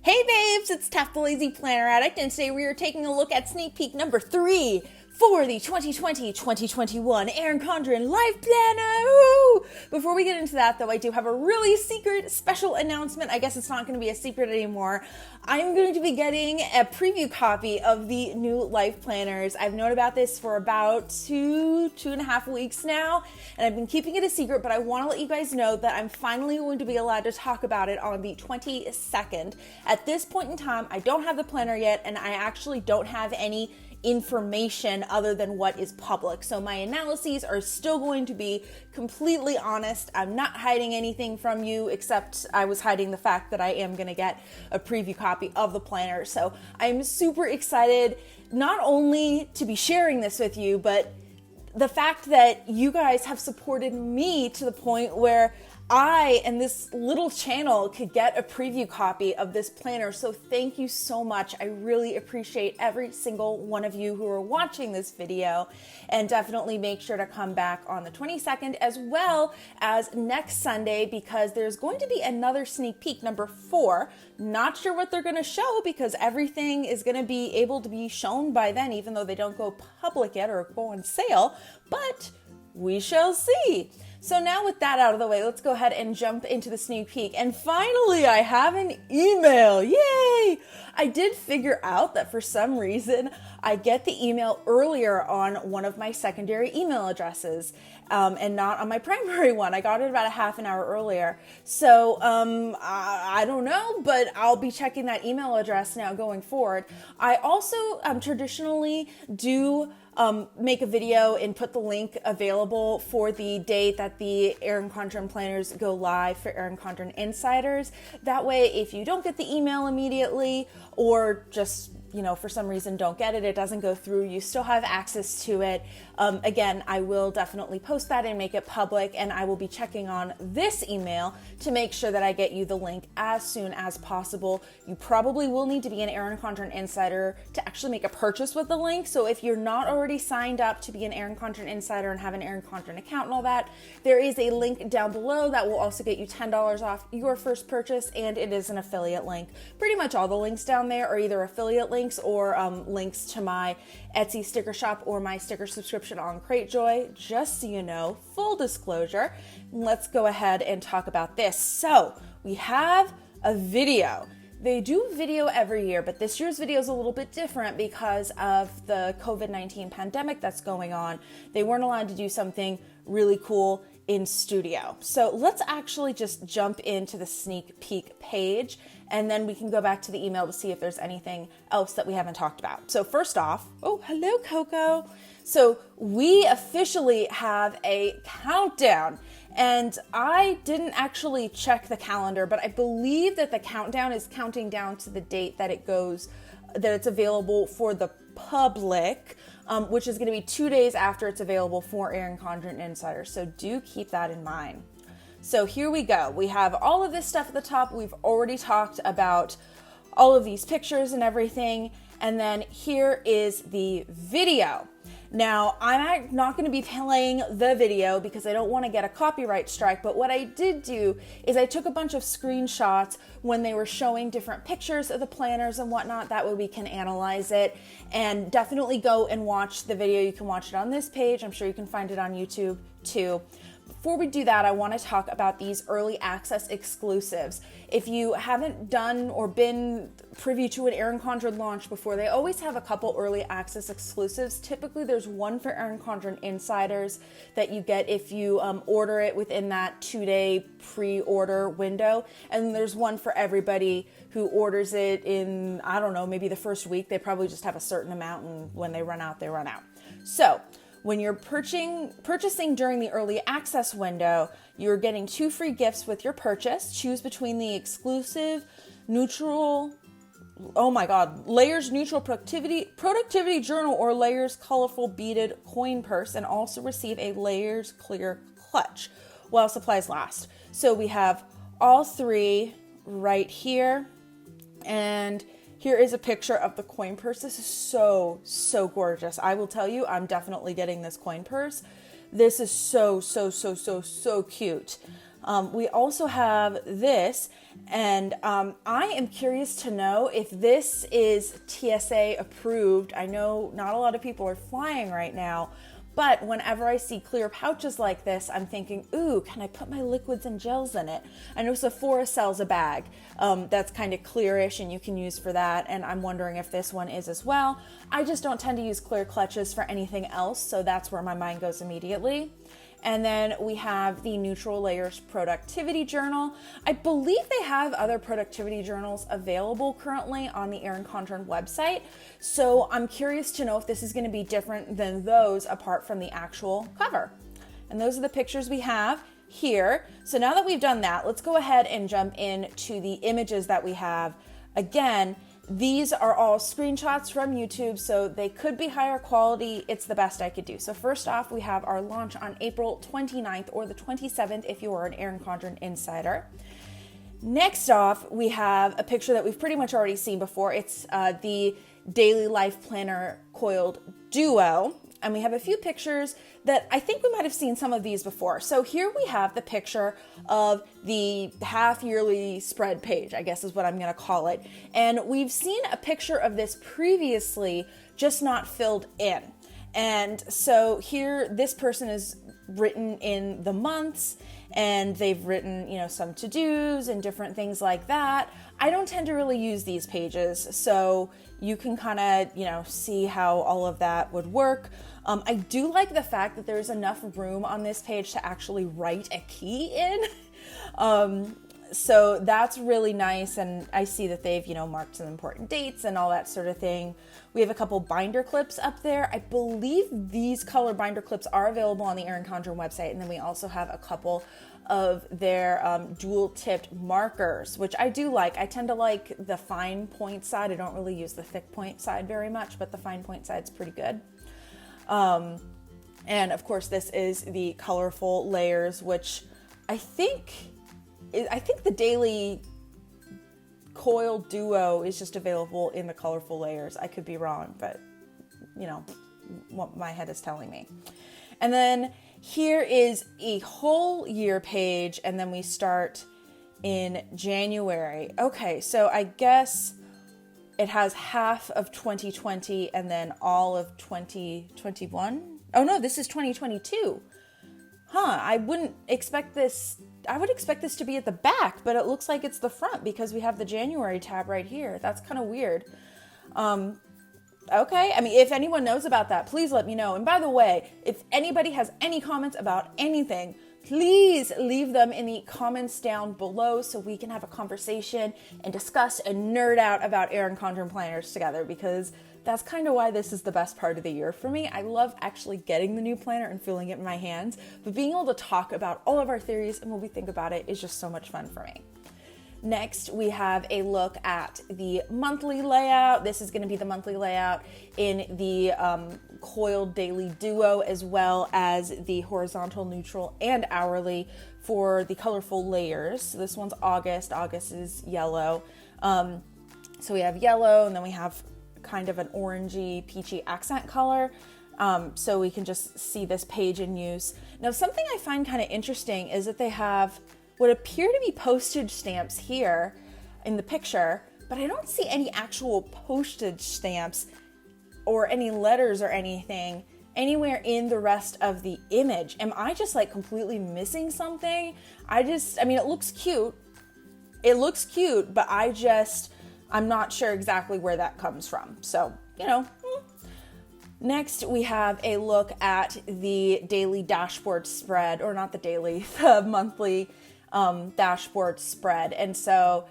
Hey babes, it's Taff the Lazy Planner Addict, and today we are taking a look at sneak peek number 3 for the 2020-2021 Erin Condren LifePlanner. Woo! Before we get into that, though, I do have a really secret special announcement. I guess it's not going to be a secret anymore. I'm going to be getting a preview copy of the new Life Planners. I've known about this for about two and a half weeks now, and I've been keeping it a secret, but I want to let you guys know that I'm finally going to be allowed to talk about it on the 22nd. At this point in time, I don't have the planner yet, and I actually don't have any information other than what is public. So my analyses are still going to be completely honest. I'm not hiding anything from you, except I was hiding the fact that I am going to get a preview copy of the planner. So I'm super excited not only to be sharing this with you, but the fact that you guys have supported me to the point where I and this little channel could get a preview copy of this planner. So thank you so much. I really appreciate every single one of you who are watching this video, and definitely make sure to come back on the 22nd as well as next Sunday, because there's going to be another sneak peek, number 4. Not sure what they're going to show because everything is going to be able to be shown by then, even though they don't go public yet or go on sale, but we shall see. So now with that out of the way, let's go ahead and jump into the sneak peek. And finally, I have an email. Yay! I did figure out that for some reason, I get the email earlier on one of my secondary email addresses and not on my primary one. I got it about a half an hour earlier. So I don't know, but I'll be checking that email address now going forward. I also traditionally do make a video and put the link available for the date that the Erin Condren planners go live for Erin Condren Insiders. That way, if you don't get the email immediately, or just, for some reason don't get it, it doesn't go through, you still have access to it. Again, I will definitely post that and make it public, and I will be checking on this email to make sure that I get you the link as soon as possible. You probably will need to be an Erin Condren Insider to actually make a purchase with the link. So if you're not already signed up to be an Erin Condren Insider and have an Erin Condren account and all that, there is a link down below that will also get you $10 off your first purchase, and it is an affiliate link. Pretty much all the links down there are either affiliate links or links to my Etsy sticker shop or my sticker subscription on Cratejoy, just so you know, full disclosure. Let's go ahead and talk about this. So we have a video. They do video every year, but this year's video is a little bit different because of the COVID-19 pandemic that's going on. They weren't allowed to do something really cool in studio. So let's actually just jump into the sneak peek page, and then we can go back to the email to see if there's anything else that we haven't talked about. So first off, oh, hello, Coco. So we officially have a countdown, and I didn't actually check the calendar, but I believe that the countdown is counting down to the date that it's available for the public, which is going to be 2 days after it's available for Erin Condren Insiders. So do keep that in mind. So here we go. We have all of this stuff at the top. We've already talked about all of these pictures and everything. And then here is the video. Now, I'm not going to be playing the video because I don't want to get a copyright strike, but what I did do is I took a bunch of screenshots when they were showing different pictures of the planners and whatnot. That way we can analyze it, and definitely go and watch the video. You can watch it on this page. I'm sure you can find it on YouTube too. Before we do that, I want to talk about these early access exclusives. If you haven't done or been privy to an Erin Condren launch before, they always have a couple early access exclusives. Typically, there's one for Erin Condren Insiders that you get if you order it within that 2-day pre-order window. And there's one for everybody who orders it in, I don't know, maybe the first week. They probably just have a certain amount, and when they run out, they run out. So when you're purchasing during the early access window, you're getting 2 free gifts with your purchase. Choose between the exclusive Layers Neutral Productivity Journal or Layers Colorful Beaded Coin Purse, and also receive a Layers Clear Clutch while supplies last. So we have all 3 right here, and here is a picture of the coin purse. This is so, so gorgeous. I will tell you, I'm definitely getting this coin purse. This is so, so, so, so, so cute. We also have this, and I am curious to know if this is TSA approved. I know not a lot of people are flying right now, but whenever I see clear pouches like this, I'm thinking, ooh, can I put my liquids and gels in it? I know Sephora sells a bag that's kind of clearish and you can use for that, and I'm wondering if this one is as well. I just don't tend to use clear clutches for anything else, so that's where my mind goes immediately. And then we have the Neutral Layers Productivity Journal. I believe they have other productivity journals available currently on the Erin Condren website. So I'm curious to know if this is going to be different than those apart from the actual cover. And those are the pictures we have here. So now that we've done that, let's go ahead and jump into the images that we have. Again, these are all screenshots from YouTube, so they could be higher quality. It's the best I could do. So first off, we have our launch on April 29th or the 27th if you are an Erin Condren insider. Next off, we have a picture that we've pretty much already seen before. It's the Daily Life Planner Coiled Duo. And we have a few pictures that I think we might have seen some of these before. So here we have the picture of the half yearly spread page, I guess is what I'm going to call it. And we've seen a picture of this previously, just not filled in. And so here, this person is written in the months, and they've written, some to-dos and different things like that. I don't tend to really use these pages, so you can kind of, see how all of that would work. I do like the fact that there's enough room on this page to actually write a key in. So that's really nice, and I see that they've, marked some important dates and all that sort of thing. We have a couple binder clips up there. I believe these color binder clips are available on the Erin Condren website, and then we also have a couple of their dual-tipped markers, which I do like. I tend to like the fine point side. I don't really use the thick point side very much, but the fine point side's pretty good. And of course, this is the colorful layers, which I think the Daily Coiled Duo is just available in the colorful layers. I could be wrong, but what my head is telling me. And then here is a whole year page, and then we start in January. Okay, so I guess it has half of 2020 and then all of 2021. Oh no, this is 2022. I wouldn't expect this. I would expect this to be at the back, but it looks like it's the front because we have the January tab right here. That's kind of weird. Okay, I mean, if anyone knows about that, please let me know. And by the way, if anybody has any comments about anything, please leave them in the comments down below so we can have a conversation and discuss and nerd out about Erin Condren planners together, because that's kind of why this is the best part of the year for me. I love actually getting the new planner and feeling it in my hands, but being able to talk about all of our theories and what we think about it is just so much fun for me. Next, we have a look at the monthly layout. This is going to be the monthly layout in the coiled daily duo, as well as the horizontal, neutral, and hourly for the colorful layers. So this one's August. August is yellow. So we have yellow, and then we have kind of an orangey, peachy accent color. So we can just see this page in use. Now, something I find kind of interesting is that they have what appear to be postage stamps here in the picture, but I don't see any actual postage stamps or any letters or anything anywhere in the rest of the image. Am I just like completely missing something? I mean, it looks cute. It looks cute, but I'm not sure exactly where that comes from. So, Next, we have a look at the daily dashboard spread, or not the daily, the monthly dashboard spread. And so,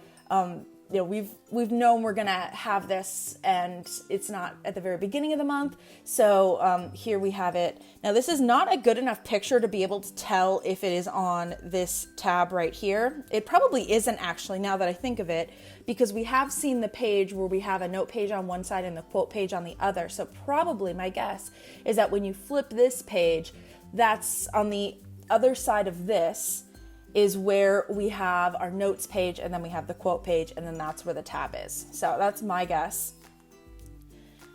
we've known we're gonna have this, and it's not at the very beginning of the month. So here we have it. Now, this is not a good enough picture to be able to tell if it is on this tab right here. It probably isn't actually, now that I think of it, because we have seen the page where we have a note page on one side and the quote page on the other. So probably my guess is that when you flip this page, that's on the other side of this is where we have our notes page, and then we have the quote page, and then that's where the tab is. So that's my guess.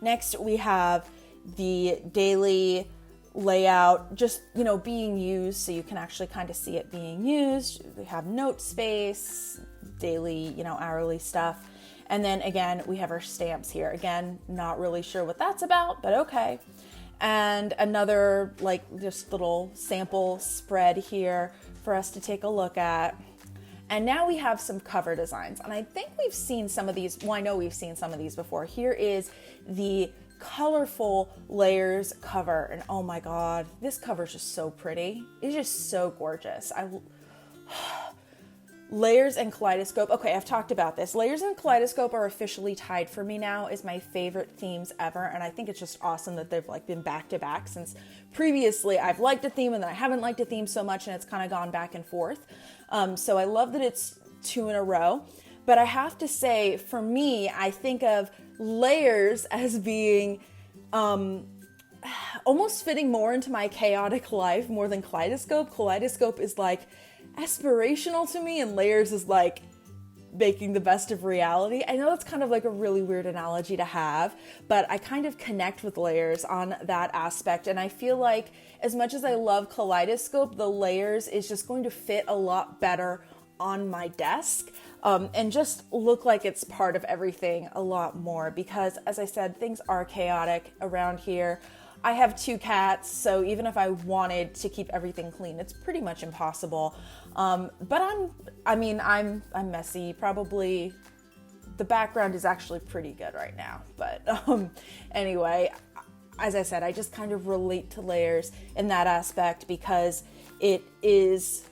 Next, we have the daily layout, just, you know, being used, so you can actually kind of see it being used. We have note space, daily, you know, hourly stuff. And then again, we have our stamps here. Again, not really sure what that's about, but okay. And another like just little sample spread here for us to take a look at. And now we have some cover designs. And I think we've seen some of these. Well, I know we've seen some of these before. Here is the colorful layers cover. And oh my God, this cover is just so pretty. It's just so gorgeous. Layers and Kaleidoscope. Okay, I've talked about this. Layers and Kaleidoscope are officially tied for me now as my favorite themes ever. And I think it's just awesome that they've like been back to back, since previously I've liked a theme and then I haven't liked a theme so much and it's kind of gone back and forth. So I love that it's 2 in a row. But I have to say, for me, I think of Layers as being almost fitting more into my chaotic life more than Kaleidoscope. Kaleidoscope is like aspirational to me, and Layers is like making the best of reality. I know that's kind of like a really weird analogy to have, but I kind of connect with Layers on that aspect. And I feel like as much as I love Kaleidoscope, the Layers is just going to fit a lot better on my desk and just look like it's part of everything a lot more, because as I said, things are chaotic around here. I have 2 cats, so even if I wanted to keep everything clean, it's pretty much impossible. But I'm messy. Probably the background is actually pretty good right now. But anyway, as I said, I just kind of relate to Layers in that aspect because it is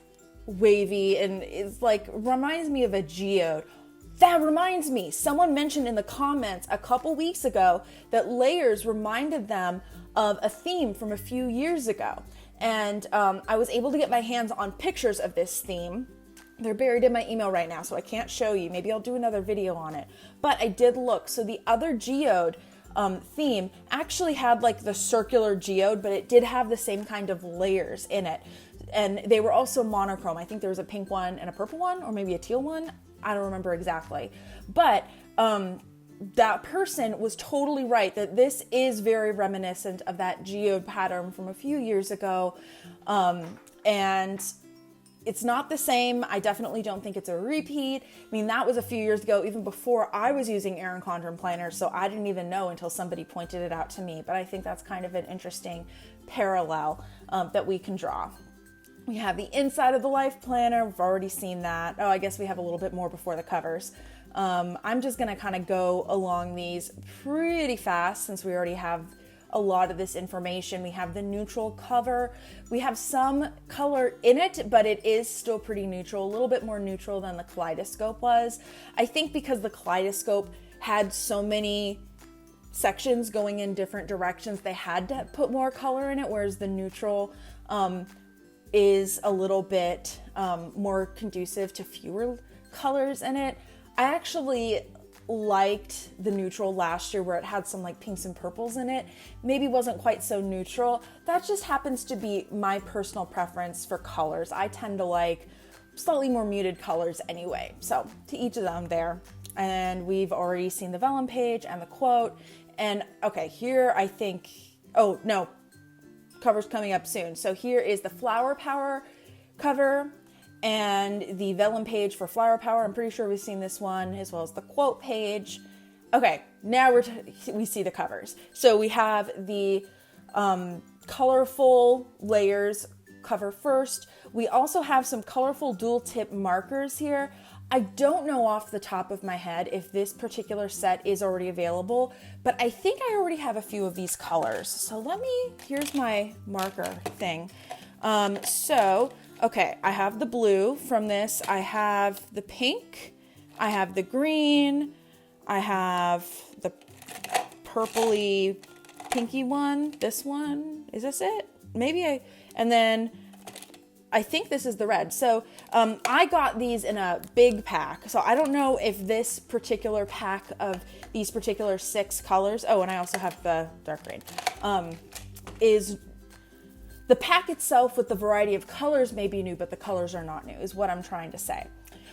wavy and it's like reminds me of a geode. That reminds me, someone mentioned in the comments a couple weeks ago that Layers reminded them of a theme from a few years ago. And I was able to get my hands on pictures of this theme. They're buried in my email right now, so I can't show you. Maybe I'll do another video on it. But I did look. So the other geode theme actually had like the circular geode, but it did have the same kind of layers in it. And they were also monochrome. I think there was a pink one and a purple one, or maybe a teal one. I don't remember exactly. But that person was totally right that this is very reminiscent of that geode pattern from a few years ago. And it's not the same. I definitely don't think it's a repeat. I mean, that was a few years ago, even before I was using Erin Condren planners, so I didn't even know until somebody pointed it out to me. But I think that's kind of an interesting parallel that we can draw. We have the inside of the Life Planner. We've already seen that. Oh, I guess we have a little bit more before the covers. I'm just going to kind of go along these pretty fast since we already have a lot of this information. We have the neutral cover. We have some color in it, but it is still pretty neutral, a little bit more neutral than the Kaleidoscope was. I think because the Kaleidoscope had so many sections going in different directions, they had to put more color in it, whereas the neutral is a little bit more conducive to fewer colors in it. I actually liked the neutral last year where it had some like pinks and purples in it. Maybe wasn't quite so neutral. That just happens to be my personal preference for colors. I tend to like slightly more muted colors anyway. So to each of them there. And we've already seen the vellum page and the quote. And okay, here I think, oh no, cover's coming up soon. So here is the Flower Power cover and the vellum page for Flower Power. I'm pretty sure we've seen this one, as well as the quote page. Okay, now we see the covers. So we have the colorful layers cover first. We also have some colorful dual tip markers here. I don't know off the top of my head if this particular set is already available, but I think I already have a few of these colors. So here's my marker thing. Okay, I have the blue from this. I have the pink. I have the green. I have the purpley pinky one. This one, is this it? And then I think this is the red. So I got these in a big pack. So I don't know if this particular pack of these particular 6 colors, oh, and I also have the dark green, is the pack itself with the variety of colors may be new, but the colors are not new, is what I'm trying to say.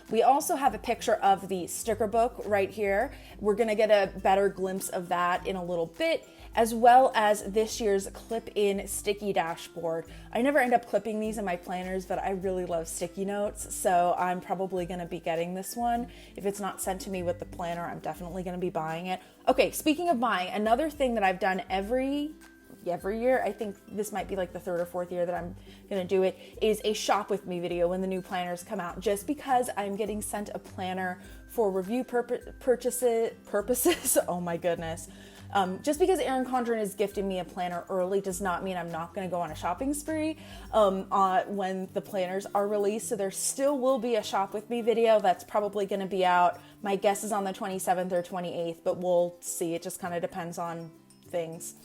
We also have a picture of the sticker book right here. We're gonna get a better glimpse of that in a little bit, as well as this year's clip-in sticky dashboard. I never end up clipping these in my planners, but I really love sticky notes, so I'm probably gonna be getting this one. If it's not sent to me with the planner, I'm definitely gonna be buying it. Okay, speaking of buying, another thing that I've done every year, I think this might be like the 3rd or 4th year that I'm gonna do it, is a shop with me video when the new planners come out, just because I'm getting sent a planner for review purposes. Oh my goodness. Just because Erin Condren is gifting me a planner early does not mean I'm not going to go on a shopping spree when the planners are released. So there still will be a shop with me video that's probably going to be out. My guess is on the 27th or 28th, but we'll see. It just kind of depends on things.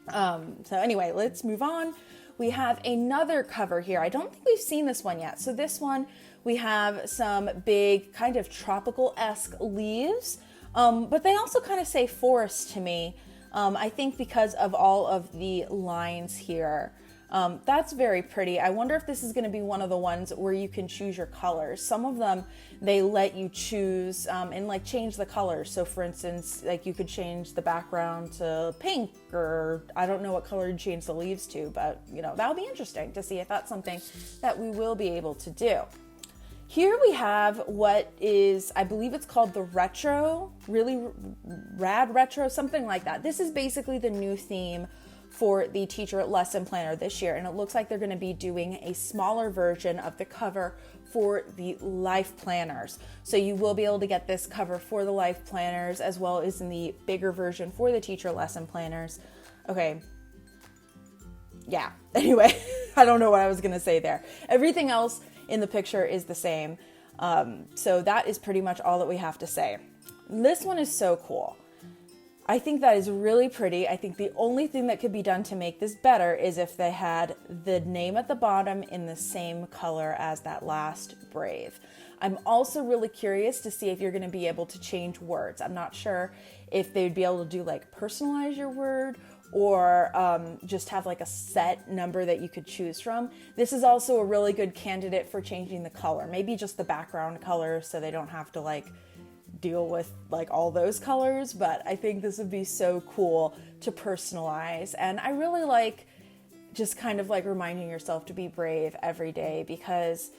So anyway, let's move on. We have another cover here. I don't think we've seen this one yet. So this one, we have some big kind of tropical-esque leaves. But they also kind of say forest to me. I think because of all of the lines here. That's very pretty. I wonder if this is going to be one of the ones where you can choose your colors. Some of them, they let you choose and like change the colors. So for instance, like you could change the background to pink, or I don't know what color you'd change the leaves to, but you know, that'll be interesting to see if that's something that we will be able to do. Here we have what is, I believe it's called the retro, really rad retro, something like that. This is basically the new theme for the teacher lesson planner this year. And it looks like they're gonna be doing a smaller version of the cover for the life planners. So you will be able to get this cover for the life planners as well as in the bigger version for the teacher lesson planners. Okay. Yeah, anyway, I don't know what I was gonna say there. Everything else in the picture is the same. So that is pretty much all that we have to say. This one is so cool. I think that is really pretty. I think the only thing that could be done to make this better is if they had the name at the bottom in the same color as that last brave. I'm also really curious to see if you're going to be able to change words. I'm not sure if they'd be able to do like personalize your word or just have like a set number that you could choose from. This is also a really good candidate for changing the color, maybe just the background color so they don't have to like deal with like all those colors, but I think this would be so cool to personalize. And I really like just kind of like reminding yourself to be brave every day, because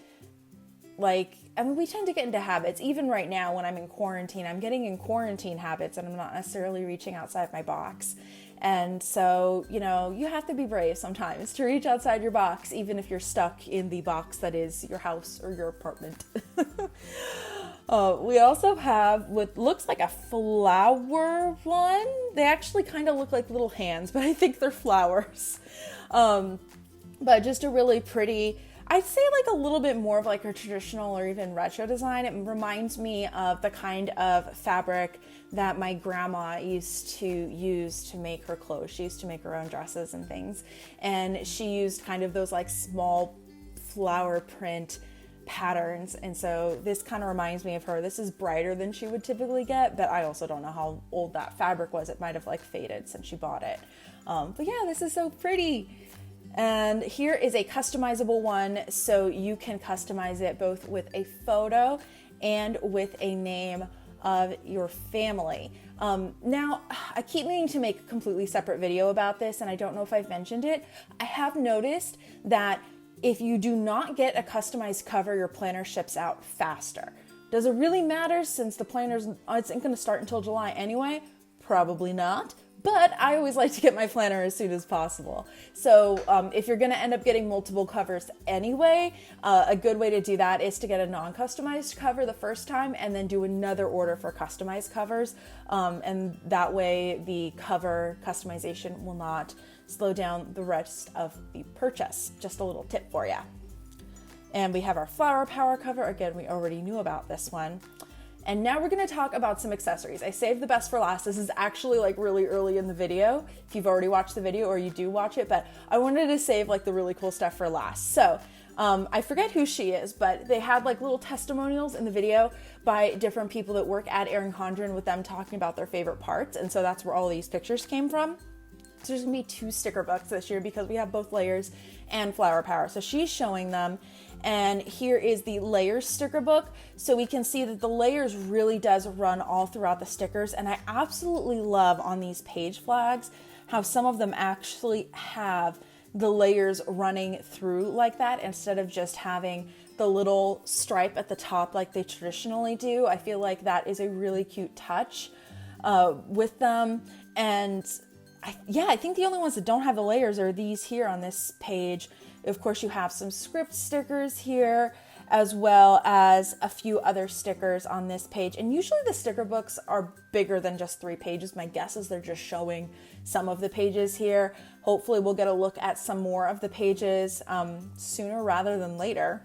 like, I mean, we tend to get into habits. Even right now when I'm in quarantine, I'm getting in quarantine habits and I'm not necessarily reaching outside my box. And so, you know, you have to be brave sometimes to reach outside your box, even if you're stuck in the box that is your house or your apartment. We also have what looks like a flower one. They actually kind of look like little hands, but I think they're flowers. But just a really pretty, I'd say like a little bit more of like a traditional or even retro design. It reminds me of the kind of fabric that my grandma used to use to make her clothes. She used to make her own dresses and things. And she used kind of those like small flower print patterns. And so this kind of reminds me of her. This is brighter than she would typically get, but I also don't know how old that fabric was. It might have like faded since she bought it. But yeah, this is so pretty. And here is a customizable one. So you can customize it both with a photo and with a name of your family. Now, I keep meaning to make a completely separate video about this, and I don't know if I've mentioned it. I have noticed that if you do not get a customized cover, your planner ships out faster. Does it really matter since the planner's isn't going to start until July anyway? Probably not. But I always like to get my planner as soon as possible. So if you're going to end up getting multiple covers anyway, a good way to do that is to get a non-customized cover the first time and then do another order for customized covers. And that way the cover customization will not slow down the rest of the purchase. Just a little tip for you. And we have our flower power cover. Again, we already knew about this one. And now we're going to talk about some accessories. I saved the best for last. This is actually like really early in the video, if you've already watched the video or you do watch it, but I wanted to save like the really cool stuff for last. So I forget who she is, but they had like little testimonials in the video by different people that work at Erin Condren with them talking about their favorite parts. And so that's where all these pictures came from. So there's gonna be 2 sticker books this year because we have both layers and flower power. So she's showing them. And here is the layers sticker book. So we can see that the layers really does run all throughout the stickers. And I absolutely love on these page flags how some of them actually have the layers running through like that instead of just having the little stripe at the top like they traditionally do. I feel like that is a really cute touch with them. And I think the only ones that don't have the layers are these here on this page. Of course, you have some script stickers here, as well as a few other stickers on this page. And usually the sticker books are bigger than just 3 pages. My guess is they're just showing some of the pages here. Hopefully we'll get a look at some more of the pages sooner rather than later.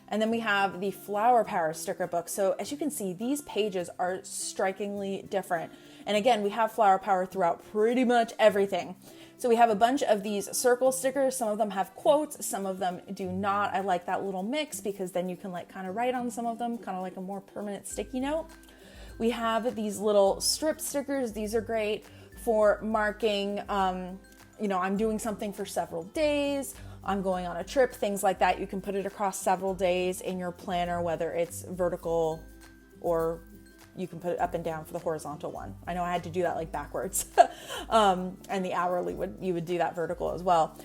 And then we have the Flower Power sticker book. So as you can see, these pages are strikingly different. And again, we have Flower Power throughout pretty much everything. So we have a bunch of these circle stickers. Some of them have quotes, some of them do not. I like that little mix because then you can like kind of write on some of them, kind of like a more permanent sticky note. We have these little strip stickers. These are great for marking, I'm doing something for several days, I'm going on a trip, things like that. You can put it across several days in your planner, whether it's vertical or you can put it up and down for the horizontal one. I know I had to do that like backwards. And the hourly you would do that vertical as well.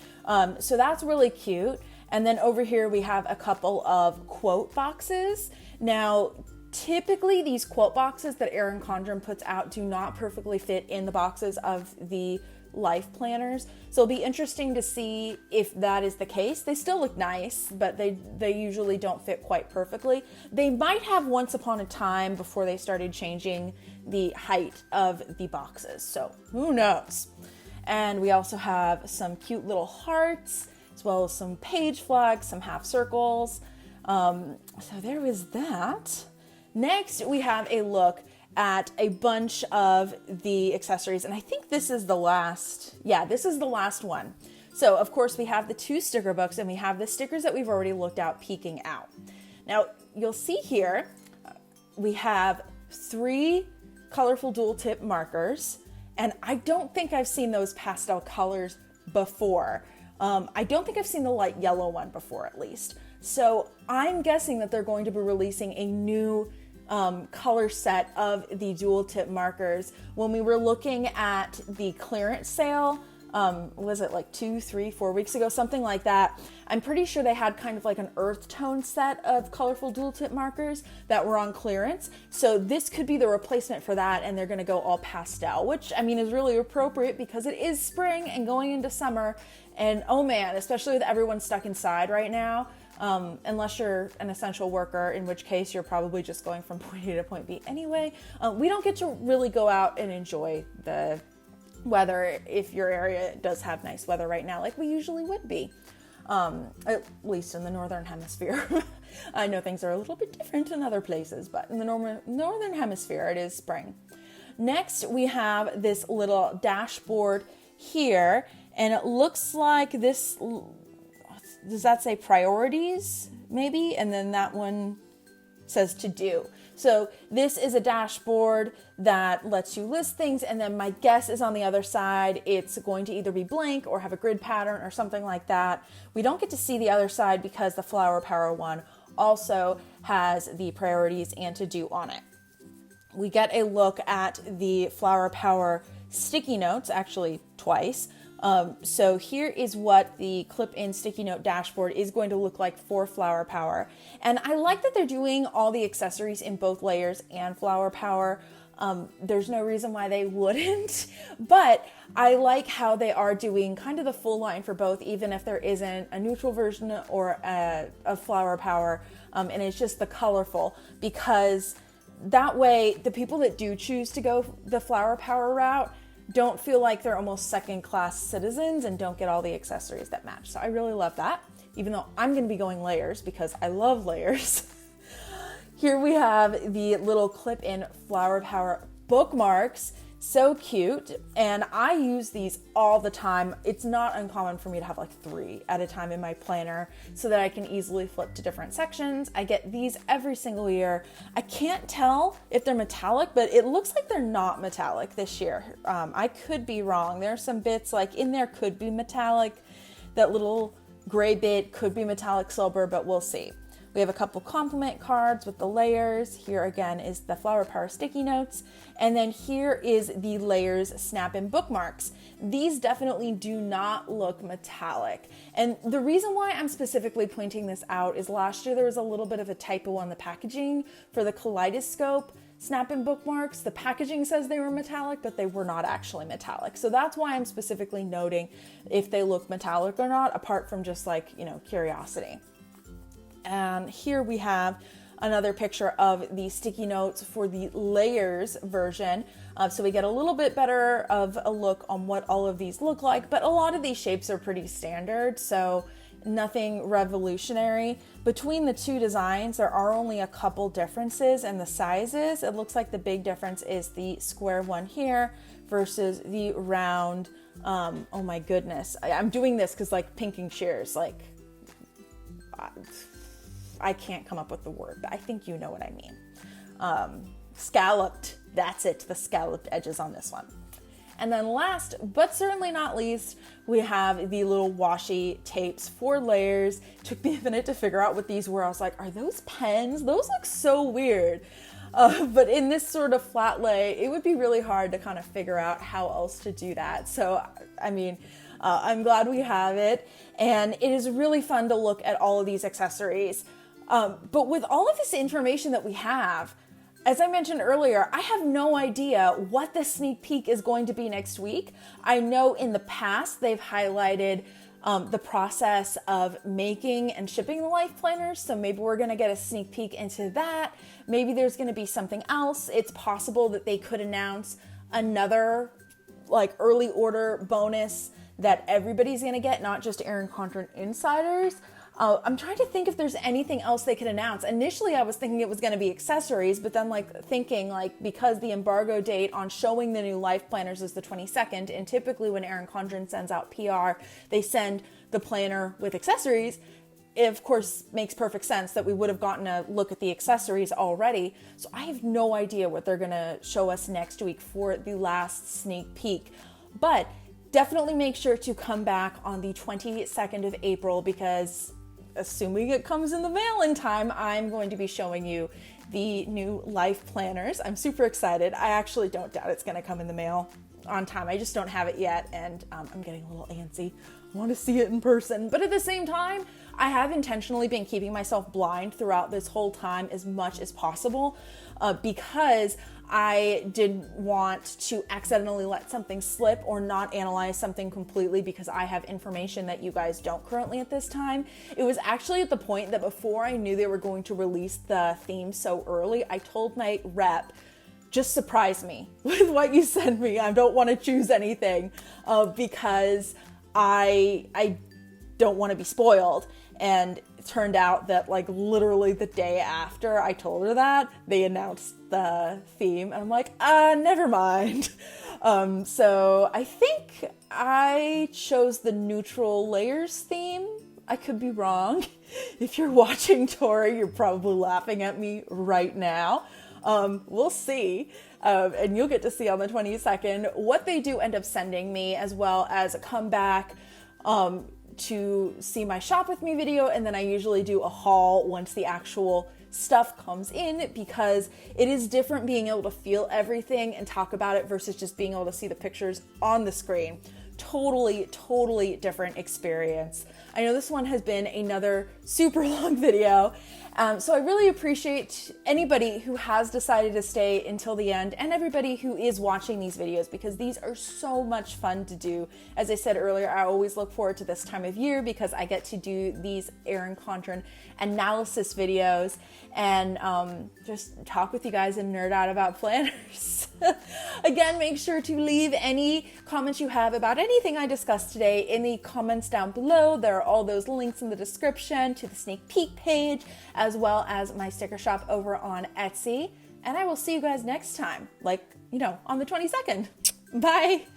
So that's really cute. And then over here we have a couple of quote boxes. Now, typically these quote boxes that Erin Condren puts out do not perfectly fit in the boxes of the life planners. So it'll be interesting to see if that is the case. They still look nice, but they usually don't fit quite perfectly. They might have once upon a time before they started changing the height of the boxes. So who knows? And we also have some cute little hearts, as well as some page flags, some half circles. So there was that. Next, we have a look at a bunch of the accessories. And I think this is the last. Yeah, this is the last one. So of course we have the 2 sticker books and we have the stickers that we've already looked at peeking out. Now you'll see here, we have 3 colorful dual tip markers. And I don't think I've seen those pastel colors before. I don't think I've seen the light yellow one before, at least. So I'm guessing that they're going to be releasing a new color set of the dual tip markers. When we were looking at the clearance sale, was it like 2, 3, 4 weeks ago, something like that, I'm pretty sure they had kind of like an earth tone set of colorful dual tip markers that were on clearance. So this could be the replacement for that, and they're going to go all pastel, which I mean is really appropriate because it is spring and going into summer. And oh man, especially with everyone stuck inside right now, unless you're an essential worker, in which case you're probably just going from point A to point B anyway. We don't get to really go out and enjoy the weather if your area does have nice weather right now, like we usually would be, at least in the Northern Hemisphere. I know things are a little bit different in other places, but in the Northern Hemisphere, it is spring. Next, we have this little dashboard here, and it looks like this. Does that say priorities, maybe? And then that one says to do. So this is a dashboard that lets you list things. And then my guess is on the other side, it's going to either be blank or have a grid pattern or something like that. We don't get to see the other side because the Flower Power one also has the priorities and to do on it. We get a look at the Flower Power sticky notes, actually twice. So here is what the clip-in sticky note dashboard is going to look like for Flower Power. And I like that they're doing all the accessories in both layers and Flower Power. There's no reason why they wouldn't, but I like how they are doing kind of the full line for both, even if there isn't a neutral version or a Flower Power, and it's just the colorful, because that way the people that do choose to go the Flower Power route don't feel like they're almost second-class citizens and don't get all the accessories that match. So I really love that, even though I'm going to be going layers because I love layers. Here we have the little clip-in Flower Power bookmarks. So cute. And I use these all the time. It's not uncommon for me to have like 3 at a time in my planner so that I can easily flip to different sections. I get these every single year. I can't tell if they're metallic, but it looks like they're not metallic this year. I could be wrong. There are some bits like in there could be metallic. That little gray bit, could be metallic silver, but we'll see. We have a couple compliment cards with the layers. Here again is the Flower Power sticky notes. And then here is the layers snap-in bookmarks. These definitely do not look metallic. And the reason why I'm specifically pointing this out is last year there was a little bit of a typo on the packaging for the Kaleidoscope snap-in bookmarks. The packaging says they were metallic, but they were not actually metallic. So that's why I'm specifically noting if they look metallic or not, apart from just like, curiosity. And here we have another picture of the sticky notes for the layers version. So we get a little bit better of a look on what all of these look like, but a lot of these shapes are pretty standard, so nothing revolutionary. Between the two designs, there are only a couple differences in the sizes. It looks like the big difference is the square one here versus the round. Oh my goodness. I'm doing this because like pinking shears, like I can't come up with the word, but I think you know what I mean. Scalloped, that's it, the scalloped edges on this one. And then last, but certainly not least, we have the little washi tapes for layers. Took me a minute to figure out what these were. I was like, are those pens? Those look so weird. But in this sort of flat lay, it would be really hard to kind of figure out how else to do that. So, I'm glad we have it. And it is really fun to look at all of these accessories. But with all of this information that we have, as I mentioned earlier, I have no idea what the sneak peek is going to be next week. I know in the past they've highlighted the process of making and shipping the life planners. So maybe we're going to get a sneak peek into that. Maybe there's going to be something else. It's possible that they could announce another like early order bonus that everybody's going to get, not just Erin Condren insiders. I'm trying to think if there's anything else they could announce. Initially, I was thinking it was going to be accessories, but then because the embargo date on showing the new life planners is the 22nd, and typically when Erin Condren sends out PR, they send the planner with accessories. It, of course, makes perfect sense that we would have gotten a look at the accessories already. So I have no idea what they're going to show us next week for the last sneak peek. But definitely make sure to come back on the 22nd of April because assuming it comes in the mail in time, I'm going to be showing you the new life planners. I'm super excited. I actually don't doubt it's going to come in the mail on time. I just don't have it yet, and I'm getting a little antsy. I want to see it in person. But at the same time, I have intentionally been keeping myself blind throughout this whole time as much as possible because I didn't want to accidentally let something slip or not analyze something completely because I have information that you guys don't currently at this time. It was actually at the point that before I knew they were going to release the theme so early, I told my rep, just surprise me with what you send me. I don't want to choose anything because I don't want to be spoiled. And it turned out that like literally the day after I told her that, they announced the theme. And I'm like, never mind. So I think I chose the neutral layers theme. I could be wrong. If you're watching, Tori, you're probably laughing at me right now. We'll see. And you'll get to see on the 22nd what they do end up sending me, as well as a comeback to see my shop with me video. And then I usually do a haul once the actual stuff comes in, because it is different being able to feel everything and talk about it versus just being able to see the pictures on the screen. Totally different experience. I know this one has been another super long video, so I really appreciate anybody who has decided to stay until the end and everybody who is watching these videos, because these are so much fun to do. As I said earlier, I always look forward to this time of year because I get to do these Erin Condren analysis videos and just talk with you guys and nerd out about planners. Again, make sure to leave any comments you have about anything I discussed today in the comments down below. There are all those links in the description to the sneak peek page, as well as my sticker shop over on Etsy. And I will see you guys next time, on the 22nd. Bye.